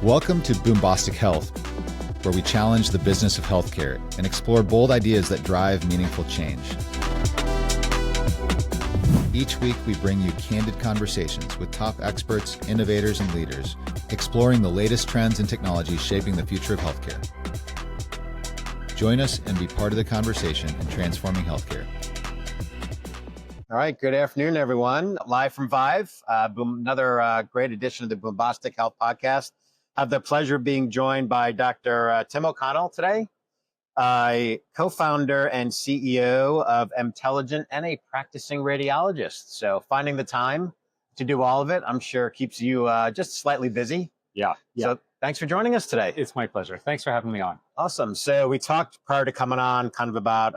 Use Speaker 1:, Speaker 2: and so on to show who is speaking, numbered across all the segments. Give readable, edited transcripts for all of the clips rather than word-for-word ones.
Speaker 1: Welcome to Boombastic Health, where we challenge the business of healthcare and explore bold ideas that drive meaningful change. Each week, we bring you candid conversations with top experts, innovators, and leaders, exploring the latest trends and technologies shaping the future of healthcare. Join us and be part of the conversation in transforming healthcare.
Speaker 2: All right, good afternoon, everyone. Live from ViVE, another great edition of the Boombastic Health Podcast. I have the pleasure of being joined by Dr. Tim O'Connell today, co-founder and CEO of Emtelligent and a practicing radiologist. So finding the time to do all of it, I'm sure keeps you just slightly busy.
Speaker 3: Yeah.
Speaker 2: So thanks for joining us today.
Speaker 3: It's my pleasure. Thanks for having me on.
Speaker 2: Awesome. So we talked prior to coming on kind of about,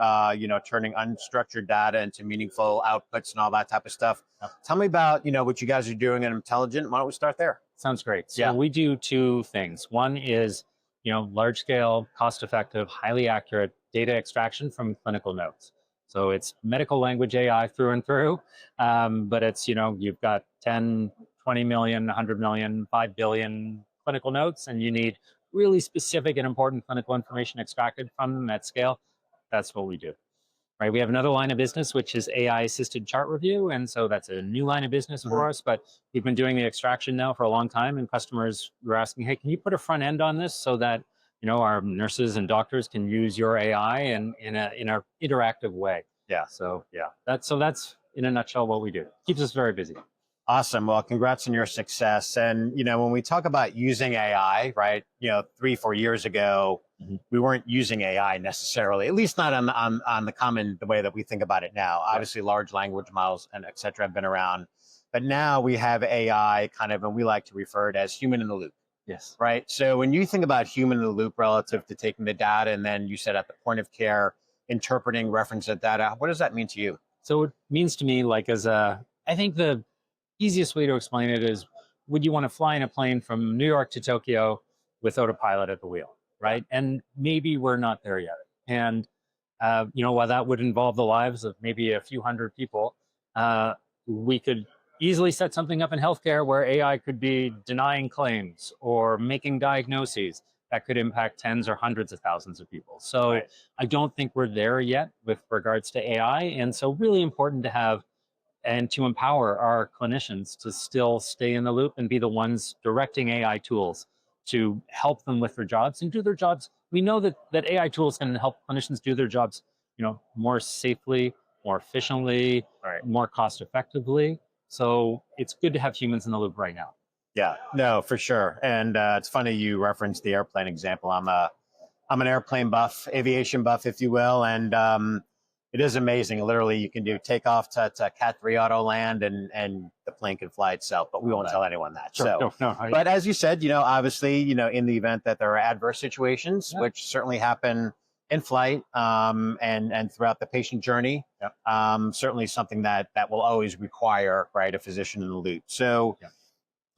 Speaker 2: turning unstructured data into meaningful outputs and all that type of stuff.
Speaker 3: Yep.
Speaker 2: Tell me about, what you guys are doing at Emtelligent. Why don't we start there?
Speaker 3: Sounds great. So we do two things. One is, large scale, cost effective, highly accurate data extraction from clinical notes. So it's medical language AI through and through, but it's, you've got 10, 20 million, 100 million, 5 billion clinical notes, and you need really specific and important clinical information extracted from them at scale. That's what we do. Right. We have another line of business, which is AI assisted chart review. And so that's a new line of business for us, but we've been doing the extraction now for a long time, and customers were asking, hey, can you put a front end on this so that, our nurses and doctors can use your AI in an interactive way.
Speaker 2: Yeah.
Speaker 3: So that's in a nutshell what we do. Keeps us very busy.
Speaker 2: Awesome. Well, congrats on your success. And, when we talk about using AI, right, 3-4 years ago, we weren't using AI necessarily, at least not on the way that we think about it now. Right. Obviously, large language models and et cetera have been around. But now we have AI kind of, and we like to refer it as human in the loop.
Speaker 3: Yes.
Speaker 2: Right. So when you think about human in the loop relative to taking the data and then you said at the point of care, interpreting, reference that data, what does that mean to you?
Speaker 3: So it means to me, I think the easiest way to explain it is, would you want to fly in a plane from New York to Tokyo without a pilot at the wheel, right? And maybe we're not there yet. And, while that would involve the lives of maybe a few hundred people, we could easily set something up in healthcare where AI could be denying claims or making diagnoses that could impact tens or hundreds of thousands of people. So right. I don't think we're there yet with regards to AI. And so really important to have and to empower our clinicians to still stay in the loop and be the ones directing AI tools to help them with their jobs and do their jobs. We know that AI tools can help clinicians do their jobs, more safely, more efficiently, right. more cost effectively. So it's good to have humans in the loop right now.
Speaker 2: Yeah, no, for sure. And it's funny you referenced the airplane example. I'm an airplane buff, aviation buff, if you will. And it is amazing. Literally, you can do takeoff to Cat 3 auto land and the plane can fly itself, but we won't tell anyone that.
Speaker 3: Sure.
Speaker 2: So, but as you said, obviously, in the event that there are adverse situations, which certainly happen in flight and throughout the patient journey, certainly something that will always require, right, a physician in the loop. So,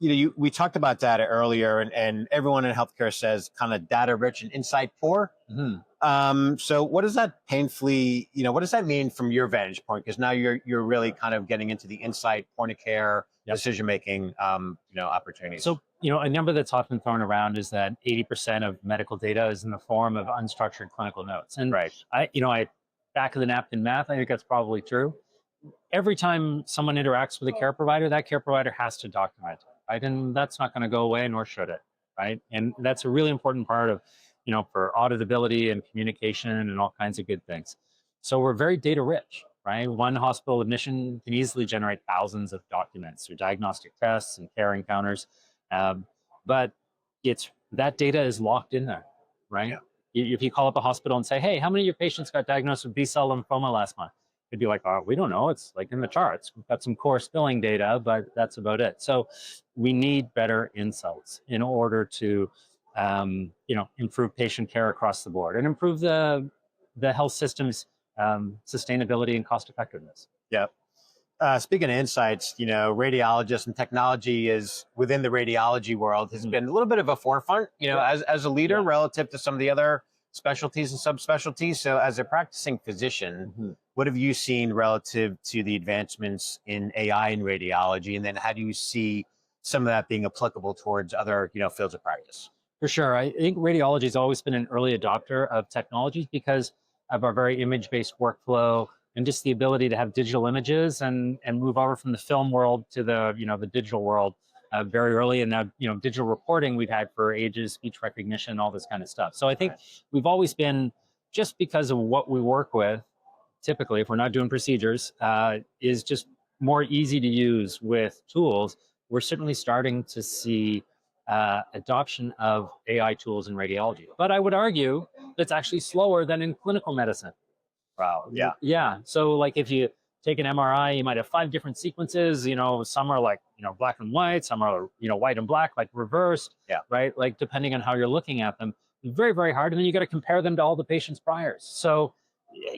Speaker 2: we talked about data earlier, and everyone in healthcare says kind of data rich and insight poor. So what does that what does that mean from your vantage point? Because now you're really kind of getting into the insight, point of care, decision-making, opportunities.
Speaker 3: So, a number that's often thrown around is that 80% of medical data is in the form of unstructured clinical notes. And
Speaker 2: right.
Speaker 3: I back of the napkin math, I think that's probably true. Every time someone interacts with a care provider, that care provider has to document it, right? And that's not going to go away, nor should it, right? And that's a really important part of, for auditability and communication and all kinds of good things. So we're very data rich, right? One hospital admission can easily generate thousands of documents through diagnostic tests and care encounters. But that data is locked in there, right? Yeah. If you call up a hospital and say, hey, how many of your patients got diagnosed with B-cell lymphoma last month? It'd be like, oh, we don't know. It's like in the charts. We've got some core spilling data, but that's about it. So we need better insights in order to improve patient care across the board and improve the health system's sustainability and cost effectiveness.
Speaker 2: Yeah. Speaking of insights, radiologists and technology is within the radiology world has been a little bit of a forefront, as a leader relative to some of the other specialties and subspecialties. So as a practicing physician, what have you seen relative to the advancements in AI in radiology? And then how do you see some of that being applicable towards other, fields of practice.
Speaker 3: For sure. I think radiology has always been an early adopter of technologies because of our very image-based workflow and just the ability to have digital images and move over from the film world to the, the digital world very early. And now, digital reporting we've had for ages, speech recognition, all this kind of stuff. So I think we've always been, just because of what we work with, typically, if we're not doing procedures, is just more easy to use with tools. We're certainly starting to see adoption of AI tools in radiology. But I would argue that's actually slower than in clinical medicine.
Speaker 2: Wow. Yeah.
Speaker 3: Yeah. So like if you take an MRI, you might have 5 different sequences, some are like, black and white, some are, white and black, like reversed, right? Like depending on how you're looking at them, very, very hard. And then you got to compare them to all the patient's priors. So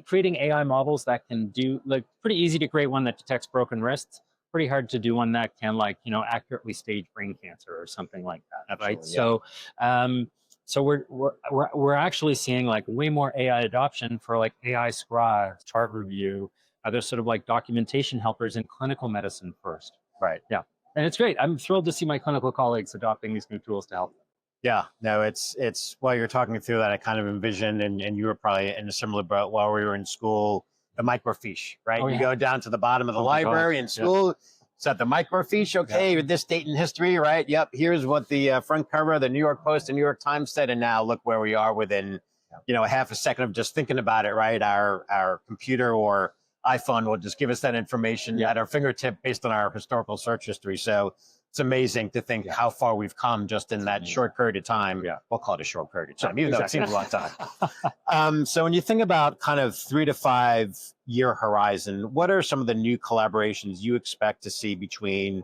Speaker 3: creating AI models that can do, like, pretty easy to create one that detects broken wrists, pretty hard to do one that can, like, accurately stage brain cancer or something like that.
Speaker 2: Absolutely,
Speaker 3: right?
Speaker 2: Yeah.
Speaker 3: So we're actually seeing like way more AI adoption for like AI scribe, chart review, other sort of like documentation helpers in clinical medicine first.
Speaker 2: Right.
Speaker 3: Yeah. And it's great. I'm thrilled to see my clinical colleagues adopting these new tools to help them.
Speaker 2: Yeah, no, it's while you're talking through that, I kind of envisioned, and you were probably in a similar boat while we were in school, the microfiche, right?
Speaker 3: Oh,
Speaker 2: You
Speaker 3: yeah.
Speaker 2: go down to the bottom of the
Speaker 3: Oh my
Speaker 2: library
Speaker 3: God.
Speaker 2: in school, set the microfiche, okay, with this date in history, right? Yep, here's what the front cover of the New York Post and New York Times said, and now look where we are within, a half a second of just thinking about it, right? Our computer or iPhone will just give us that information at our fingertip based on our historical search history. So it's amazing to think how far we've come just in that short period of time. Yeah. We'll call it a short period of time, even though it seems a long time. So when you think about kind of 3 to 5 year horizon, what are some of the new collaborations you expect to see between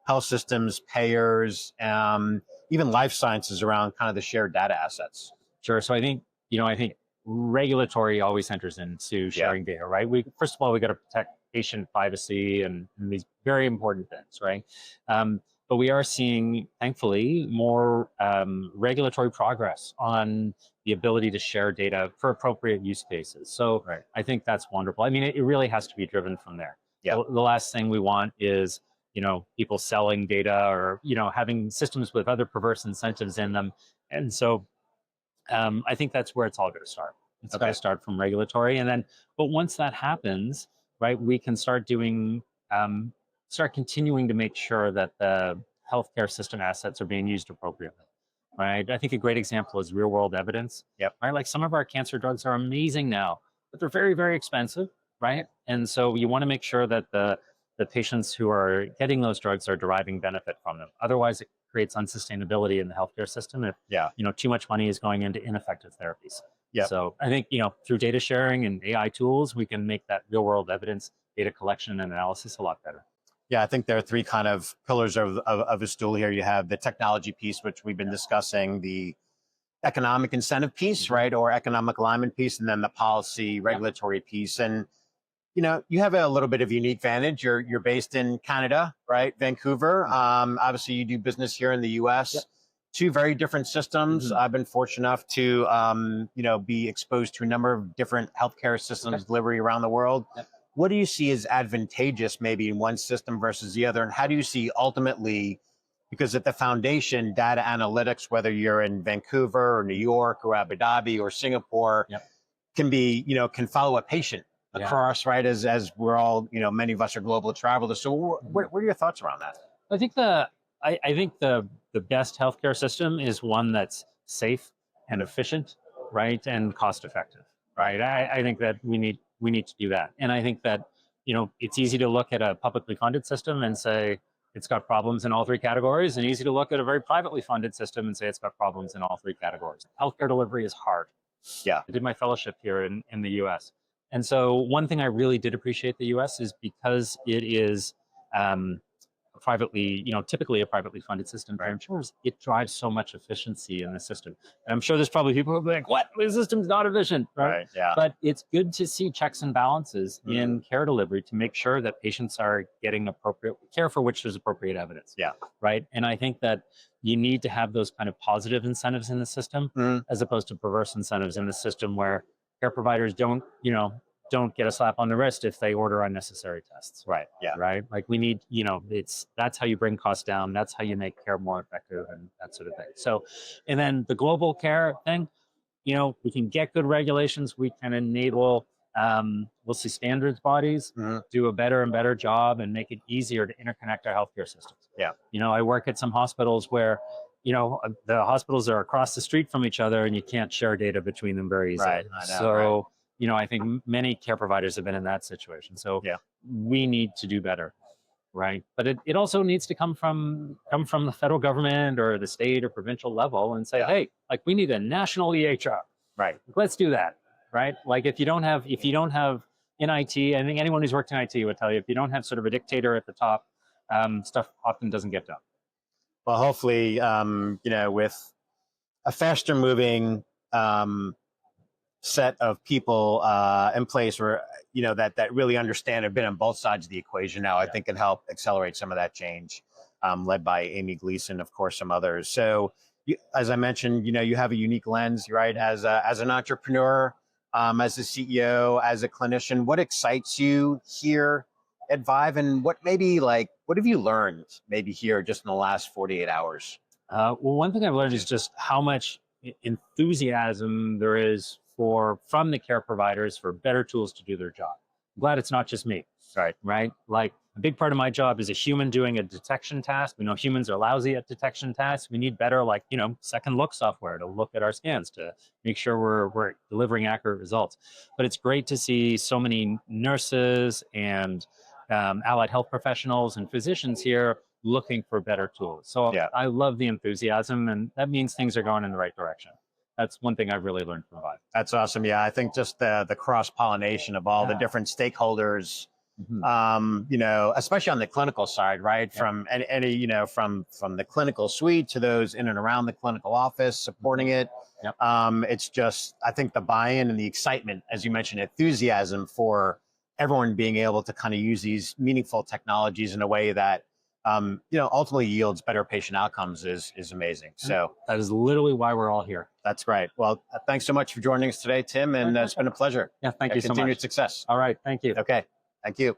Speaker 2: health systems, payers, even life sciences around kind of the shared data assets?
Speaker 3: Sure. So I think regulatory always enters into sharing data, right? First of all, we got to protect patient privacy and these very important things, right? But we are seeing, thankfully, more regulatory progress on the ability to share data for appropriate use cases. So I think that's wonderful. I mean, it really has to be driven from there. Yeah. The last thing we want is, people selling data or, having systems with other perverse incentives in them. And so I think that's where it's all going to start. It's got to start from regulatory. And then, but once that happens, right, we can start doing, start continuing to make sure that the healthcare system assets are being used appropriately, right? I think a great example is real world evidence. Yep. Right. Like some of our cancer drugs are amazing now, but they're very, very expensive, right? And so you want to make sure that the patients who are getting those drugs are deriving benefit from them. Otherwise, it creates unsustainability in the healthcare system if too much money is going into ineffective therapies. Yeah. So I think through data sharing and AI tools, we can make that real world evidence data collection and analysis a lot better.
Speaker 2: Yeah, I think there are 3 kind of pillars of a stool here. You have the technology piece, which we've been discussing, the economic incentive piece, right, or economic alignment piece, and then the policy regulatory piece. And you have a little bit of unique advantage. You're based in Canada, right? Vancouver. Obviously, you do business here in the U.S. Yep. 2 very different systems. I've been fortunate enough to, be exposed to a number of different healthcare systems delivery around the world. Yep. What do you see as advantageous maybe in one system versus the other? And how do you see ultimately, because at the foundation, data analytics, whether you're in Vancouver or New York or Abu Dhabi or Singapore, can be, can follow a patient across, right? As we're all, many of us are global travelers. So what are your thoughts around that?
Speaker 3: I think I think the best healthcare system is one that's safe and efficient, right? And cost effective, right? I think that we need to do that. And I think that, it's easy to look at a publicly funded system and say it's got problems in all 3 categories, and easy to look at a very privately funded system and say it's got problems in all 3 categories. Healthcare delivery is hard. Yeah. I did my fellowship here in the US. And so one thing I really did appreciate the US is because it is typically a privately funded system for insurers, it drives so much efficiency in the system. And I'm sure there's probably people who will be like, what? The system's not efficient, right? Yeah. But it's good to see checks and balances in care delivery to make sure that patients are getting appropriate care for which there's appropriate evidence. Yeah. Right. And I think that you need to have those kind of positive incentives in the system as opposed to perverse incentives in the system where care providers don't don't get a slap on the wrist if they order unnecessary tests.
Speaker 2: Right. Yeah.
Speaker 3: Right. Like we need, that's how you bring costs down. That's how you make care more effective and that sort of thing. So, and then the global care thing, we can get good regulations. We can enable, we'll see standards bodies do a better and better job and make it easier to interconnect our healthcare systems.
Speaker 2: Yeah.
Speaker 3: I work at some hospitals where, the hospitals are across the street from each other and you can't share data between them very easily.
Speaker 2: Right. I know,
Speaker 3: So, I think many care providers have been in that situation. So we need to do better. Right. But it also needs to come from the federal government or the state or provincial level and say, hey, like we need a national EHR.
Speaker 2: Right.
Speaker 3: Let's do that. Right. Like if you don't have in IT, I think anyone who's worked in IT would tell you, if you don't have sort of a dictator at the top, stuff often doesn't get done.
Speaker 2: Well, hopefully, with a faster moving set of people in place where, that really understand, have been on both sides of the equation now, I think can help accelerate some of that change, led by Amy Gleason, of course, some others. So as I mentioned, you have a unique lens, right? As an entrepreneur, as a CEO, as a clinician, what excites you here at ViVE, and what have you learned maybe here just in the last 48 hours?
Speaker 3: Well, one thing I've learned is just how much enthusiasm there is from the care providers for better tools to do their job. I'm glad it's not just me. Right. Like a big part of my job is a human doing a detection task. We know humans are lousy at detection tasks. We need better, second look software to look at our scans to make sure we're delivering accurate results. But it's great to see so many nurses and allied health professionals and physicians here looking for better tools. So I love the enthusiasm, and that means things are going in the right direction. That's one thing I've really learned from ViVE.
Speaker 2: That's awesome. Yeah, I think just the cross-pollination of all the different stakeholders, especially on the clinical side, right? From any, from the clinical suite to those in and around the clinical office supporting it. It's just, I think the buy-in and the excitement, as you mentioned, enthusiasm for everyone being able to kind of use these meaningful technologies in a way that ultimately yields better patient outcomes is amazing. So
Speaker 3: that is literally why we're all here.
Speaker 2: That's right. Well, thanks so much for joining us today, Tim, and it's been a pleasure.
Speaker 3: Yeah, thank you so much.
Speaker 2: Continued success.
Speaker 3: All right, thank you.
Speaker 2: Okay, thank you.